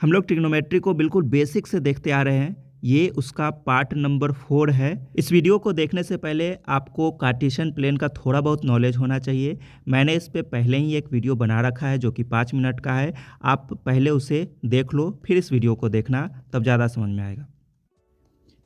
हम लोग ट्रिग्नोमेट्री को बिल्कुल बेसिक से देखते आ रहे हैं। ये उसका पार्ट नंबर 4 है। इस वीडियो को देखने से पहले आपको कार्टेशियन प्लेन का थोड़ा बहुत नॉलेज होना चाहिए। मैंने इस पे पहले ही एक वीडियो बना रखा है जो कि 5 मिनट का है। आप पहले उसे देख लो, फिर इस वीडियो को देखना, तब ज़्यादा समझ में आएगा।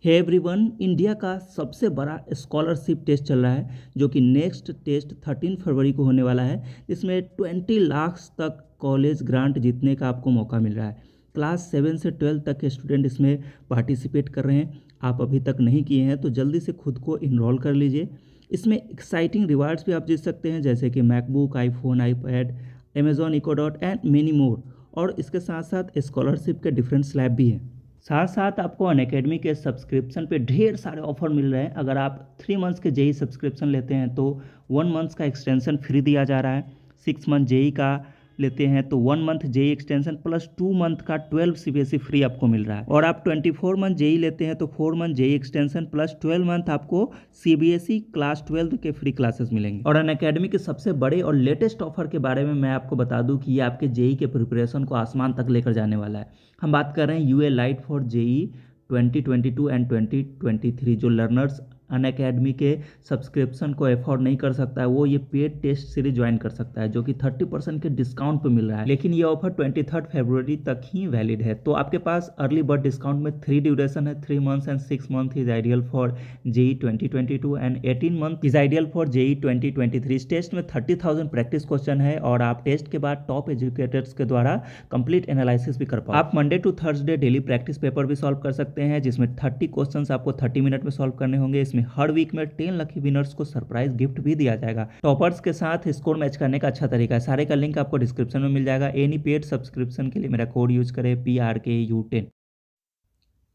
हे एवरीवन, इंडिया का सबसे बड़ा स्कॉलरशिप टेस्ट चल रहा है जो कि नेक्स्ट टेस्ट 13 फरवरी को होने वाला है। इसमें 20 लाख तक कॉलेज ग्रांट जीतने का आपको मौका मिल रहा है। क्लास 7 से 12 तक के स्टूडेंट इसमें पार्टिसिपेट कर रहे हैं। आप अभी तक नहीं किए हैं तो जल्दी से खुद को इनरोल कर लीजिए। इसमें एक्साइटिंग रिवार्ड्स भी आप जीत सकते हैं, जैसे कि MacBook, iPhone, iPad, Amazon Echo Dot and many more. और इसके साथ साथ स्कॉलरशिप के डिफरेंट स्लैब भी हैं। साथ साथ आपको अनअकैडमी के सब्सक्रिप्शन पे ढेर सारे ऑफर मिल रहे हैं। अगर आप 3 मंथ्स के जेई सब्सक्रिप्शन लेते हैं तो 1 मंथ्स का एक्सटेंशन फ्री दिया जा रहा है। 6 मंथ जेई का लेते हैं तो 1 month JEE extension plus 2 month का 12 सीबीएसई फ्री आपको मिल रहा है। और आप 24 मंथ जेई लेते हैं तो 4 month JEE extension plus 12 month आपको सीबीएसई क्लास 12 के फ्री क्लासेस मिलेंगे। और अनअकैडमी के सबसे बड़े और लेटेस्ट ऑफर के बारे में मैं आपको बता दूं कि ये आपके जेई के प्रिपरेशन को आसमान तक लेकर जाने वाला है। हम बात कर रहे हैं UA lite for JEE 2022 and 2023। जो लर्नर्स अनअकैडमी के सब्सक्रिप्शन को अफोर्ड नहीं कर सकता है वो ये पेड टेस्ट सीरीज ज्वाइन कर सकता है, जो कि 30% के डिस्काउंट पे मिल रहा है। लेकिन ये ऑफर 23 फरवरी तक ही वैलिड है। तो आपके पास अर्ली बर्ड डिस्काउंट में 3 ड्यूरेशन है। 3 months and 6 month is ideal for JEE 2022 and 18 month is ideal for JEE 2023। इस टेस्ट में 30,000 प्रैक्टिस क्वेश्चन है और आप टेस्ट के बाद टॉप एजुकेटर्स के द्वारा कंप्लीट एनालिसिस भी कर पाओ। आप Monday to Thursday daily practice paper भी सॉल्व कर सकते हैं, जिसमें 30 क्वेश्चन आपको 30 मिनट में सॉल्व करने होंगे। इसमें हर वीक में 10 लकी विनर्स को सरप्राइज गिफ्ट भी दिया जाएगा। टॉपर्स के साथ स्कोर मैच करने का अच्छा तरीका है। सारे का लिंक आपको डिस्क्रिप्शन में मिल जाएगा। एनी पेड सब्सक्रिप्शन के लिए मेरा कोड यूज करें PRKU10।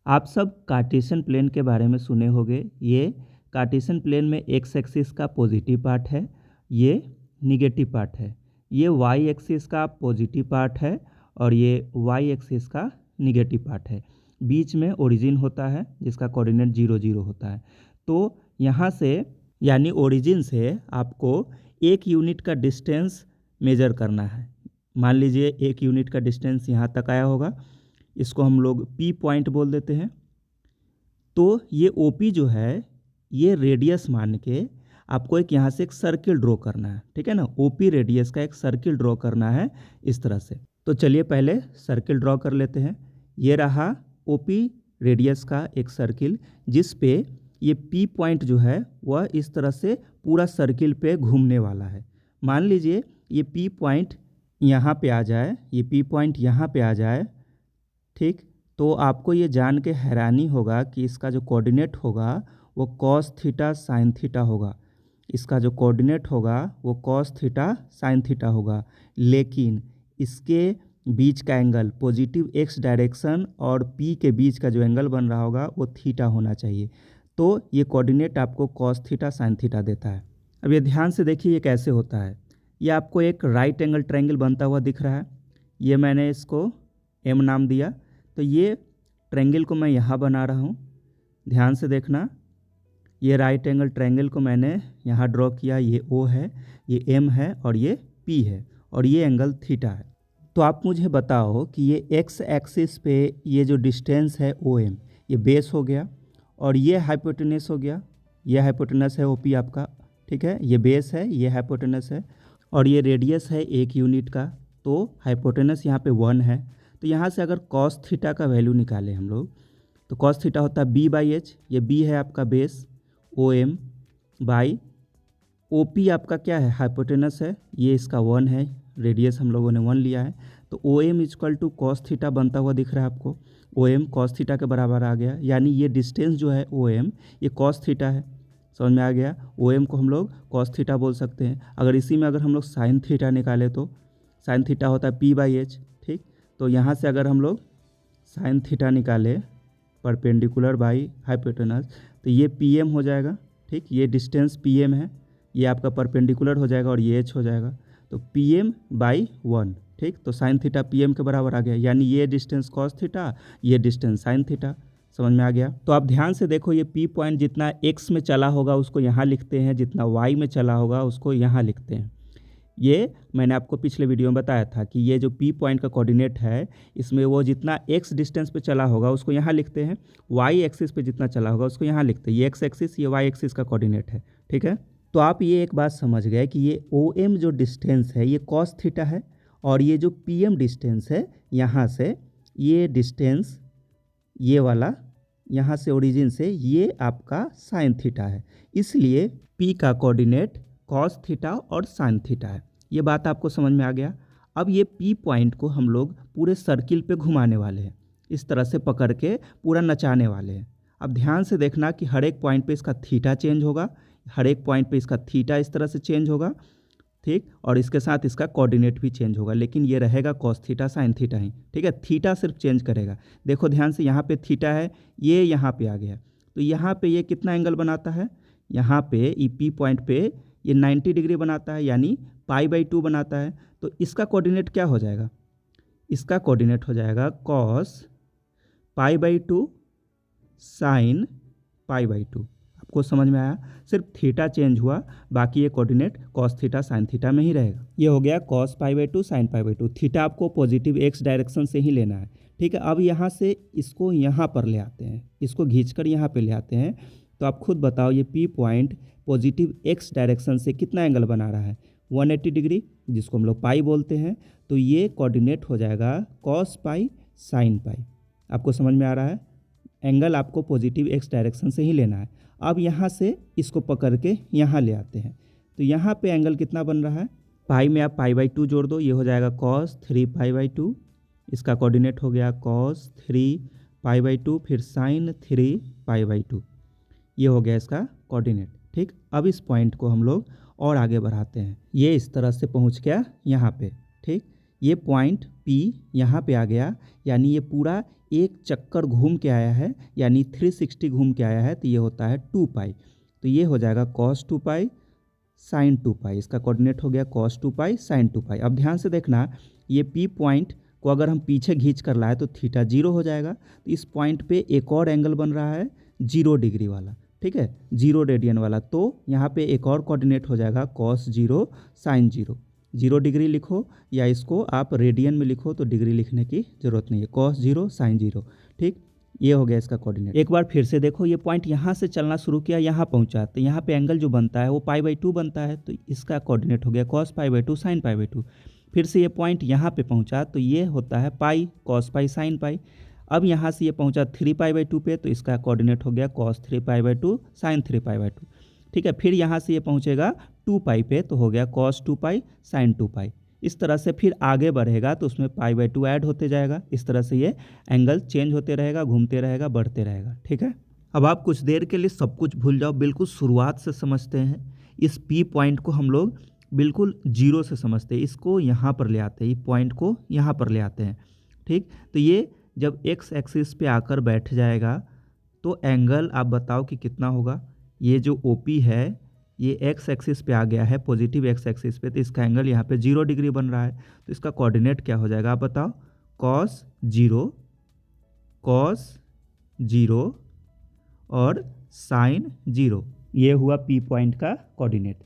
आप सब कार्टेशियन प्लेन के बारे में सुने होंगे। ये कार्टेशियन प्लेन में एक्स एक्सिस का पॉजिटिव पार्ट है, ये निगेटिव पार्ट है। ये वाई एक्सिस का पॉजिटिव पार्ट है और ये वाई एक्सिस का निगेटिव पार्ट है। बीच में ओरिजिन होता है जिसका कोऑर्डिनेट 0 0 होता है। तो यहाँ से यानी ओरिजिन से आपको 1 यूनिट का डिस्टेंस मेजर करना है। मान लीजिए 1 यूनिट का डिस्टेंस यहाँ तक आया होगा, इसको हम लोग P पॉइंट बोल देते हैं। तो ये OP जो है ये रेडियस मान के आपको एक यहाँ से एक सर्किल ड्रॉ करना है, ठीक है ना। OP रेडियस का एक सर्किल ड्रॉ करना है इस तरह से। तो चलिए पहले सर्किल ड्रॉ कर लेते हैं। ये रहा OP रेडियस का एक सर्किल, जिस पे ये P पॉइंट जो है वह इस तरह से पूरा सर्किल पे घूमने वाला है। मान लीजिए ये P पॉइंट यहाँ पे आ जाए, ये P पॉइंट यहाँ पे आ जाए, ठीक। तो आपको ये जान के हैरानी होगा कि इसका जो कोऑर्डिनेट होगा वो cos थीटा sin थीटा होगा। इसका जो कोऑर्डिनेट होगा वो cos थीटा sin थीटा होगा। लेकिन इसके बीच का एंगल पॉजिटिव x डायरेक्शन और P के बीच का जो एंगल बन रहा होगा वो थीटा होना चाहिए। तो ये कोऑर्डिनेट आपको cos थीटा sin थीटा देता है। अब ये ध्यान से देखिए ये कैसे होता है। ये आपको एक राइट एंगल ट्रायंगल बनता हुआ दिख रहा है। ये मैंने इसको M नाम दिया। तो ये ट्रायंगल को मैं यहाँ बना रहा हूँ, ध्यान से देखना। ये राइट एंगल ट्रायंगल को मैंने यहाँ ड्रॉ किया। ये O है, ये M है और ये P है और ये एंगल थीटा है। तो आप मुझे बताओ कि ये एक्स एक्सिस पे ये जो डिस्टेंस है OM, ये बेस हो गया और ये हाइपोटेनस हो गया। ये हाइपोटेनस है OP आपका, ठीक है। ये बेस है, ये हाइपोटेनस है और ये रेडियस है 1 यूनिट का। तो हाइपोटेनस यहाँ पे 1 है। तो यहाँ से अगर cos थीटा का वैल्यू निकालें हम लोग तो cos थीटा होता है B/H। ये B है आपका बेस, OM बाई OP आपका क्या है, हाइपोटेनस है। ये इसका 1 है, रेडियस हम लोगों ने 1 लिया है। तो OM equal to cos theta बनता हुआ दिख रहा है आपको। OM cos थीटा के बराबर आ गया, यानी ये डिस्टेंस जो है OM ये cos थीटा है। समझ में आ गया। OM को हम लोग cos थीटा बोल सकते हैं। अगर इसी में अगर हम लोग sin थीटा निकालें तो sin थीटा होता है P/H, ठीक। तो यहाँ से अगर हम लोग sin थीटा निकालें परपेंडिकुलर बाई हाइपोटेनस तो ये PM हो जाएगा, ठीक। ये डिस्टेंस PM है, ये आपका परपेंडिकुलर हो जाएगा और ये H हो जाएगा। तो PM/1, ठीक। तो sin थीटा PM के बराबर आ गया, यानी ये डिस्टेंस cos थीटा, ये डिस्टेंस sin थीटा। समझ में आ गया। तो आप ध्यान से देखो, ये P पॉइंट जितना X में चला होगा उसको यहाँ लिखते हैं, जितना Y में चला होगा उसको यहाँ लिखते हैं। ये मैंने आपको पिछले वीडियो में बताया था कि ये जो पी पॉइंट का कोऑर्डिनेट है, इसमें वो जितना एक्स डिस्टेंस पे चला होगा उसको यहाँ लिखते हैं, वाई एक्सिस पे जितना चला होगा उसको यहाँ लिखते हैं। ये एक्स एक्सिस, ये वाई एक्सिस का कोऑर्डिनेट है, ठीक है। तो आप ये एक बात समझ गए कि ये ओ एम जो डिस्टेंस है ये कॉस थीटा है, और ये जो पी एम डिस्टेंस है यहाँ से, ये डिस्टेंस ये वाला यहाँ से ओरिजिन से, ये आपका साइन थीटा है। इसलिए पी का कोऑर्डिनेट कॉस थीटा और साइन थीटा है। ये बात आपको समझ में आ गया। अब ये पी पॉइंट को हम लोग पूरे सर्किल पे घुमाने वाले हैं, इस तरह से पकड़ के पूरा नचाने वाले हैं। अब ध्यान से देखना कि हर एक पॉइंट पे इसका थीटा चेंज होगा, हर एक पॉइंट पे इसका थीटा इस तरह से चेंज होगा, ठीक, और इसके साथ इसका कोऑर्डिनेट भी चेंज होगा, लेकिन ये रहेगा कॉस थीटा साइन थीटा ही, ठीक है। थीटा सिर्फ चेंज करेगा। देखो ध्यान से, यहाँ पे थीटा है, ये यहाँ पे आ गया, तो यहाँ पे ये कितना एंगल बनाता है, यहाँ पे ई पी पॉइंट पे ये 90 डिग्री बनाता है, यानी पाई/2 बनाता है। तो इसका कोऑर्डिनेट क्या हो जाएगा, इसका कोऑर्डिनेट हो जाएगा कॉस पाई/2 साइन पाई/2। आपको समझ में आया, सिर्फ थीटा चेंज हुआ, बाकी ये coordinate cos theta sine theta में ही रहेगा। ये हो गया कॉस पाई/2 साइन पाई/2। थीटा आपको पॉजिटिव एक्स डायरेक्शन से ही लेना है, ठीक है। अब यहाँ से इसको यहाँ पर ले आते हैं, इसको खींचकर यहाँ पे ले आते हैं। तो आप खुद बताओ, ये P point positive x direction से कितना एंगल बना रहा है, 180 डिग्री, जिसको हम लोग पाई बोलते हैं। तो ये कोऑर्डिनेट हो जाएगा कॉस पाई साइन पाई। आपको समझ में आ रहा है, एंगल आपको पॉजिटिव एक्स डायरेक्शन से ही लेना है। अब यहाँ से इसको पकड़ के यहाँ ले आते हैं, तो यहाँ पे एंगल कितना बन रहा है, पाई में आप पाई/2 जोड़ दो, ये हो जाएगा कॉस 3 पाई/2। इसका कोऑर्डिनेट हो गया कॉस 3 पाई/2, फिर साइन 3 पाई/2। ये हो गया इसका कोऑर्डिनेट, ठीक। अब इस पॉइंट को हम लोग और आगे बढ़ाते हैं, ये इस तरह से पहुँच गया यहाँ पे, ठीक। ये पॉइंट P यहाँ पे आ गया, यानी ये पूरा एक चक्कर घूम के आया है, यानी 360 घूम के आया है, तो ये होता है 2 पाई। तो ये हो जाएगा cos 2 पाई साइन 2 पाई। इसका कोऑर्डिनेट हो गया cos 2 पाई साइन 2 पाई। अब ध्यान से देखना, ये P पॉइंट को अगर हम पीछे खींच कर लाए तो थीटा 0 हो जाएगा। तो इस पॉइंट पे एक और एंगल बन रहा है 0 डिग्री वाला, ठीक है, 0 रेडियन वाला। तो यहाँ पे एक और कोऑर्डिनेट हो जाएगा cos 0 साइन 0। 0 डिग्री लिखो, या इसको आप रेडियन में लिखो, तो डिग्री लिखने की ज़रूरत नहीं है, cos 0 साइन 0, ठीक। ये हो गया इसका कोऑर्डिनेट। एक बार फिर से देखो, ये पॉइंट यहाँ से चलना शुरू किया, यहाँ पहुँचा, तो यहाँ पे एंगल जो बनता है वो पाई/2 बनता है, तो इसका कोऑर्डिनेट हो गया cos पाई/2 साइन पाई/2। फिर से ये पॉइंट यहाँ पे पहुँचा, तो ये होता है पाई, cos पाई साइन पाई। अब यहाँ से ये पहुँचा 3 पाई/2 पे, तो इसका कोऑर्डिनेट हो गया cos 3 पाई/2 साइन 3 पाई/2, ठीक है। फिर यहाँ से ये पहुँचेगा 2 पाई पे, तो हो गया cos 2 पाई साइन 2 पाई। इस तरह से फिर आगे बढ़ेगा तो उसमें पाई/2 ऐड होते जाएगा। इस तरह से ये एंगल चेंज होते रहेगा, घूमते रहेगा, बढ़ते रहेगा, ठीक है। अब आप कुछ देर के लिए सब कुछ भूल जाओ, बिल्कुल शुरुआत से समझते हैं। इस पी पॉइंट को हम लोग बिल्कुल 0 से समझते हैं, इसको यहाँ पर ले आते हैं, ये पॉइंट को यहाँ पर ले आते हैं, ठीक। तो ये जब एक्स एक्सिस पे आकर बैठ जाएगा तो एंगल आप बताओ कि कितना होगा। ये जो OP है ये एक्स एक्सिस पे आ गया है, पॉजिटिव एक्स एक्सिस पे, तो इसका एंगल यहाँ पे 0 डिग्री बन रहा है। तो इसका कोऑर्डिनेट क्या हो जाएगा, आप बताओ, cos 0 और साइन 0। ये हुआ P पॉइंट का कोऑर्डिनेट।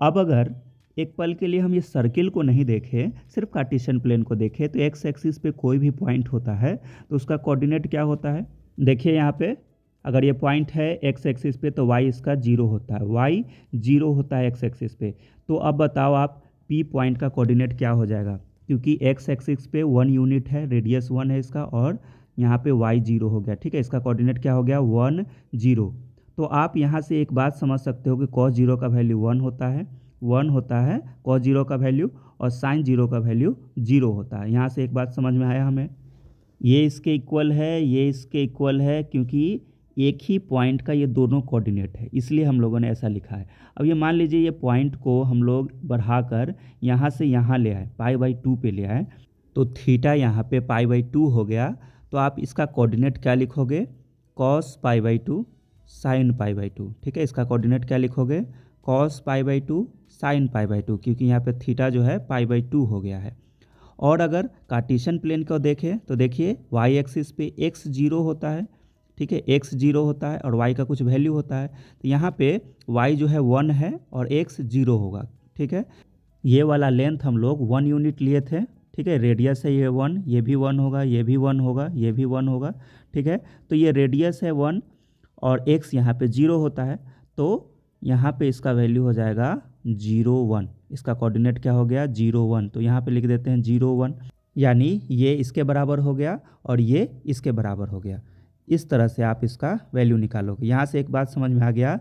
अब अगर एक पल के लिए हम ये सर्किल को नहीं देखें, सिर्फ कार्टेशियन प्लेन को देखें, तो एक्स एक्सिस पे कोई भी पॉइंट होता है तो उसका कोऑर्डिनेट क्या होता है। देखिए यहाँ पे, अगर ये पॉइंट है एक्स एक्सिस पे तो वाई इसका 0 होता है, वाई 0 होता है एक्स एक्सिस पे। तो अब बताओ आप पी पॉइंट का कोऑर्डिनेट क्या हो जाएगा, क्योंकि एक्स एक्सिस पे 1 यूनिट है, रेडियस 1 है इसका, और यहाँ पे वाई 0 हो गया, ठीक है। इसका कोऑर्डिनेट क्या हो गया, 1 0। तो आप यहाँ से एक बात समझ सकते हो कि cos 0 का वैल्यू 1 होता है, 1 होता है cos 0 का वैल्यू, और साइन 0 का वैल्यू 0 होता है। यहाँ से एक बात समझ में आया हमें, ये इसके इक्वल है, ये इसके इक्वल है, क्योंकि एक ही पॉइंट का ये दोनों कोऑर्डिनेट है, इसलिए हम लोगों ने ऐसा लिखा है। अब ये मान लीजिए ये पॉइंट को हम लोग बढ़ाकर यहाँ से यहाँ ले आए, पाई/2 पे ले आए, तो थीटा यहाँ पे पाई/2 हो गया। तो आप इसका कोऑर्डिनेट क्या लिखोगे, cos पाई/2 साइन पाई/2, ठीक है। इसका कोऑर्डिनेट क्या लिखोगे, cos पाई/2 साइन पाई/2, क्योंकि यहाँ पे थीटा जो है पाई/2 हो गया है। और अगर कार्टेशियन प्लेन को देखें तो देखिए वाई एक्सिस पे x 0 होता है, ठीक है, x 0 होता है और y का कुछ वैल्यू होता है। तो यहाँ पे y जो है 1 है और x 0 होगा, ठीक है। ये वाला लेंथ हम लोग 1 यूनिट लिए थे, ठीक है। रेडियस है ये 1, ये भी 1 होगा, ये भी 1 होगा, ये भी 1 होगा, ठीक है। तो ये रेडियस है 1 और x यहाँ पे 0 होता है, तो यहाँ पे इसका वैल्यू हो जाएगा 0 1। इसका कोऑर्डिनेट क्या हो गया 0 1, तो यहाँ पे लिख देते हैं 0 1, यानी ये इसके बराबर हो गया और ये इसके बराबर हो गया। इस तरह से आप इसका वैल्यू निकालोगे। यहाँ से एक बात समझ में आ गया,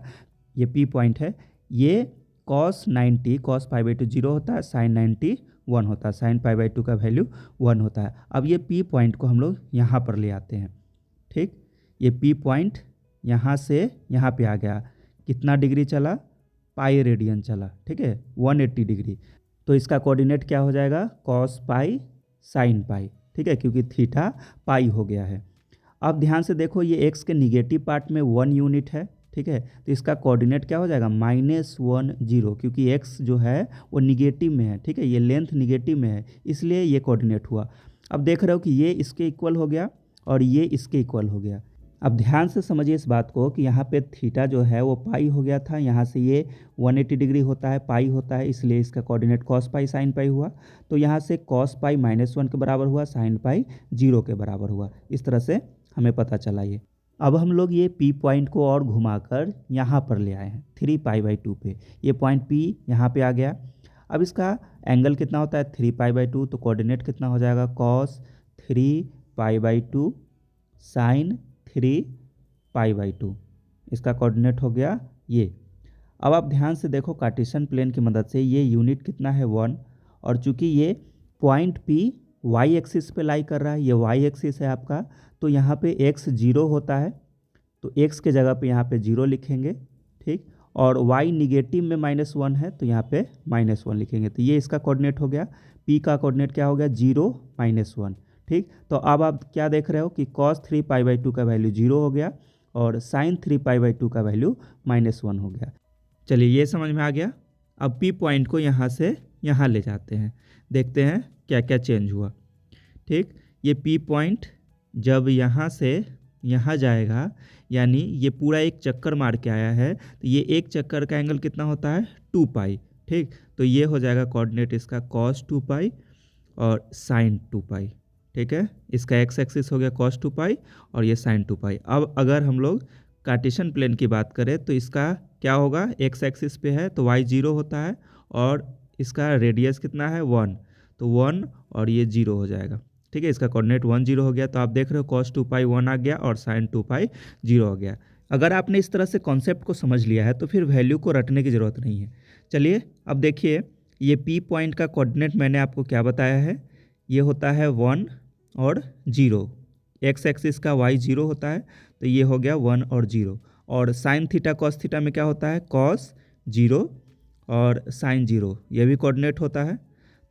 ये P पॉइंट है, ये cos 90 cos π/2 0 होता है, sin 90 1 होता है, sin π/2 का वैल्यू 1 होता है। अब ये P पॉइंट को हम लोग यहाँ पर ले आते हैं, ठीक। ये P पॉइंट यहाँ से यहाँ पे आ गया, कितना डिग्री चला, पाई रेडियन चला, ठीक है, 180 डिग्री। तो इसका कोऑर्डिनेट क्या हो जाएगा cos π sin π, ठीक है, क्योंकि थीटा पाई हो गया है। अब ध्यान से देखो, ये x के निगेटिव पार्ट में 1 यूनिट है, ठीक है, तो इसका कोऑर्डिनेट क्या हो जाएगा -1 0, क्योंकि x जो है वो निगेटिव में है, ठीक है, ये लेंथ निगेटिव में है, इसलिए ये कोऑर्डिनेट हुआ। अब देख रहे हो कि ये इसके इक्वल हो गया और ये इसके इक्वल हो गया। अब ध्यान से समझिए इस बात को कि यहाँ पे थीटा जो है वो पाई हो गया था, यहाँ से ये 180 डिग्री होता है, पाई होता है, इसलिए इसका कोऑर्डिनेट cos π sin π हुआ। तो यहाँ से cos π -1 के बराबर हुआ, sin π 0 के बराबर हुआ। इस तरह से हमें पता चला ये। अब हम लोग ये P पॉइंट को और घुमाकर यहाँ पर ले आए हैं 3 π/2 पे। ये पॉइंट P यहाँ पे आ गया। अब इसका एंगल कितना होता है 3 π/2, तो कोऑर्डिनेट कितना हो जाएगा cos 3 π/2 sin 3 π/2। इसका कोऑर्डिनेट हो गया ये। अब आप ध्यान से देखो, कार्टेशियन प्लेन की मदद से ये यूनिट कितना है 1, और चूंकि ये पॉइंट P y एक्सिस पे लाई कर रहा है, ये y एक्सिस है आपका, तो यहाँ पे x 0 होता है, तो x के जगह पे यहाँ पे 0 लिखेंगे, ठीक, और y निगेटिव में -1 है, तो यहाँ पे -1 लिखेंगे। तो ये इसका कोऑर्डिनेट हो गया। P का कोऑर्डिनेट क्या हो गया 0 -1, ठीक। तो अब आप क्या देख रहे हो कि cos 3 π/2 का वैल्यू 0 हो गया और sin 3 π/2 का वैल्यू -1 हो गया। चलिए ये समझ में आ गया। अब P पॉइंट को यहाँ से यहाँ ले जाते हैं, देखते हैं क्या क्या चेंज हुआ, ठीक। ये P पॉइंट जब यहाँ से यहाँ जाएगा, यानी ये पूरा एक चक्कर मार के आया है, तो ये एक चक्कर का एंगल कितना होता है 2 π, ठीक। तो ये हो जाएगा कोऑर्डिनेट इसका cos 2 π और sin 2 π, ठीक है। इसका x एक्सिस हो गया cos 2 π और ये sin 2 π। अब अगर हम लोग कार्टेशियन प्लेन की बात करें तो इसका क्या होगा, x एक्सिस पे है तो y 0 होता है और इसका रेडियस कितना है 1, तो 1 और ये 0 हो जाएगा, ठीक है। इसका कोऑर्डिनेट 1 0 हो गया। तो आप देख रहे हो cos 2 π 1 आ गया और sin 2 π 0 हो गया। अगर आपने इस तरह से कॉन्सेप्ट को समझ लिया है तो फिर वैल्यू को रटने की ज़रूरत नहीं है। चलिए अब देखिए, ये P पॉइंट का कोऑर्डिनेट मैंने आपको क्या बताया है, ये होता है 1 और 0, x एक्सिस का y 0 होता है, तो ये हो गया 1 और 0। और साइन थीटा कॉस थीटा में क्या होता है cos 0 और sin 0, ये भी कोऑर्डिनेट होता है।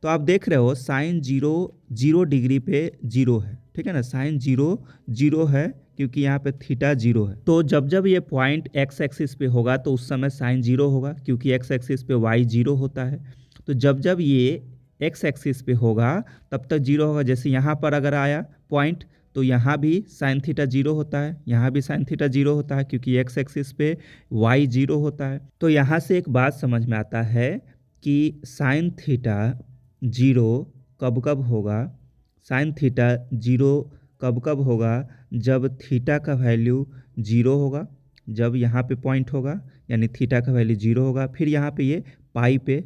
तो आप देख रहे हो साइन 0 0 डिग्री पे 0 है, ठीक है ना, साइन 0 0 है क्योंकि यहाँ पे थीटा 0 है। तो जब जब ये पॉइंट x एक्सिस पे होगा तो उस समय साइन 0 होगा, क्योंकि x एक्सिस पे y 0 होता है। तो जब जब ये x एक्सिस पे होगा तब तक 0 होगा। जैसे यहाँ पर अगर आया पॉइंट तो यहाँ भी साइन थीटा 0 होता है, यहाँ भी साइन थीटा 0 होता है, क्योंकि x एक्सिस पे y 0 होता है। तो यहाँ से एक बात समझ में आता है कि साइन थीटा 0 कब कब होगा, साइन थीटा 0 कब कब होगा, जब थीटा का वैल्यू 0 होगा, जब यहाँ पे पॉइंट होगा यानी थीटा का वैल्यू 0 होगा, फिर यहाँ पे ये पाई पे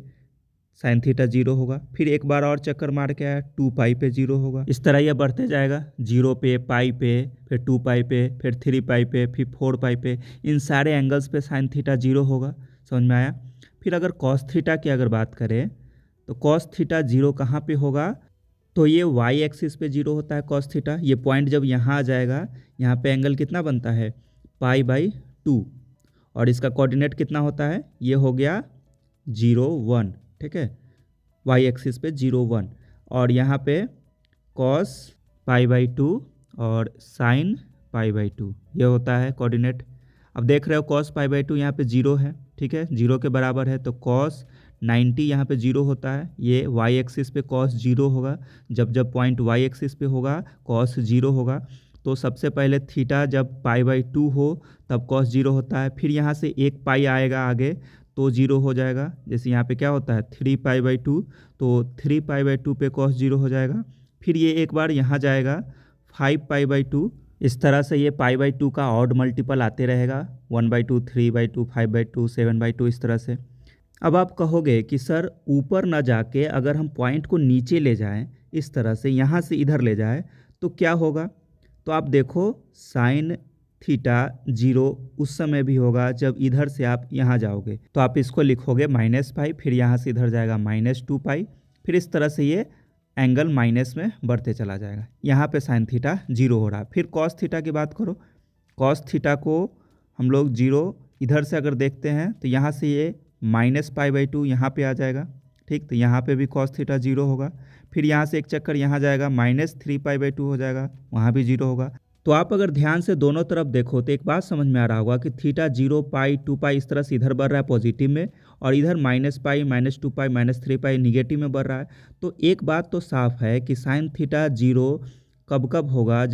साइन थीटा 0 होगा, फिर एक बार और चक्कर मार के आया 2 पाई पे 0 होगा। इस तरह यह बढ़ते जाएगा 0 पे, पाई पे, फिर 2 पाई पे, फिर 3 पाई पे, फिर 4 पाई पे, इन सारे एंगल्स पे साइन थीटा 0 होगा। समझ में आया। फिर अगर कॉस थीटा की अगर बात करें तो कॉस थीटा 0 कहाँ पे होगा, तो ये y एक्सिस पे 0 होता है कॉस थीटा। ये पॉइंट जब यहाँ आ जाएगा, यहाँ पे एंगल कितना बनता है π/2 और इसका कोऑर्डिनेट कितना होता है, ये हो गया 0 1, ठीक है, y एक्सिस पे 0 1 और यहाँ पे cos π/2 और sin π/2 ये होता है कोऑर्डिनेट। अब देख रहे हो cos π/2 यहाँ पे 0 है, ठीक है, 0 के बराबर है, तो cos 90 यहाँ पे 0 होता है, ये y एक्सिस पे cos 0 होगा। जब जब पॉइंट y एक्सिस पे होगा cos 0 होगा। तो सबसे पहले थीटा जब π/2 हो तब cos 0 होता है, फिर यहाँ से एक पाई आएगा आगे तो 0 हो जाएगा। जैसे यहाँ पे क्या होता है 3π/2, तो 3π/2 पे cos 0 हो जाएगा। फिर ये एक बार यहाँ जाएगा 5π/2। इस तरह से ये π/2 का ऑड मल्टीपल आते रहेगा, 1/2, 3/2, 5/2, 7/2 इस तरह से। अब आप कहोगे कि सर ऊपर ना जाके अगर हम पॉइंट को नीचे ले जाएं, इस तरह से यहाँ से इधर ले जाएं तो क्या होगा? तो आप देखो साइन थीटा 0 उस समय भी होगा जब इधर से आप यहाँ जाओगे, तो आप इसको लिखोगे -π, फिर यहाँ से इधर जाएगा -2π, फिर इस तरह से ये एंगल माइनस में बढ़ते चला जाएगा। यहाँ पे साइन थीटा 0 हो रहा है। फिर कॉस थीटा की बात करो, कॉस थीटा को हम लोग 0 इधर से अगर देखते हैं तो यहाँ से ये -π/2 यहाँ पे आ जाएगा, ठीक। तो यहाँ पे भी कॉस थीटा 0 होगा। फिर यहाँ से एक चक्कर यहाँ जाएगा -3π/2 हो जाएगा, वहाँ भी 0 होगा। तो आप अगर ध्यान से दोनों तरफ देखो तो एक बात समझ में आ रहा होगा कि थीटा 0, π, 2π इस तरह से इधर बढ़ रहा है पॉजिटिव में, और इधर -π, -2π, -3π निगेटिव में बढ़ रहा है। तो एक बात तो साफ है कि साइन थीटा 0 कब कब होगा?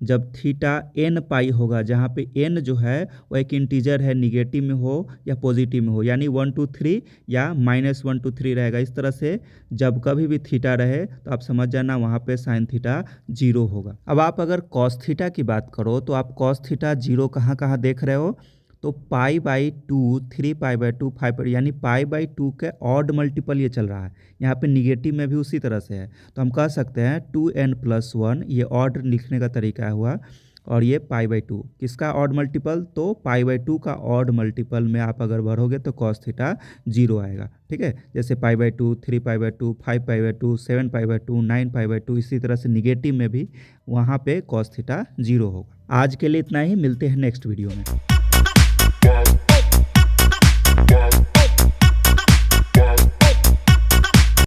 जब थीटा n π होगा, जहाँ पे n जो है वो एक इंटीजर है, निगेटिव में हो या पॉजिटिव में हो, यानी 1 2 3 या -1 2 3 रहेगा। इस तरह से जब कभी भी थीटा रहे तो आप समझ जाना वहाँ पे साइन थीटा 0 होगा। अब आप अगर कॉस थीटा की बात करो तो आप कॉस थीटा 0 कहाँ कहाँ देख रहे हो? तो π/2, 3π/2, 5, यानी π/2 के ऑड मल्टीपल ये चल रहा है। यहाँ पे निगेटिव में भी उसी तरह से है, तो हम कह सकते हैं 2n+1 ये ऑड लिखने का तरीका हुआ, और ये π/2 किसका ऑड मल्टीपल? तो π/2 का ऑड मल्टीपल में आप अगर भरोगे तो कॉस थीटा 0 आएगा, ठीक है। जैसे π/2, 3π/2, 5π/2, 7π/2, 9π/2, इसी तरह से निगेटिव में भी वहाँ पे कॉस थीटा 0 होगा। आज के लिए इतना ही, मिलते हैं नेक्स्ट वीडियो में।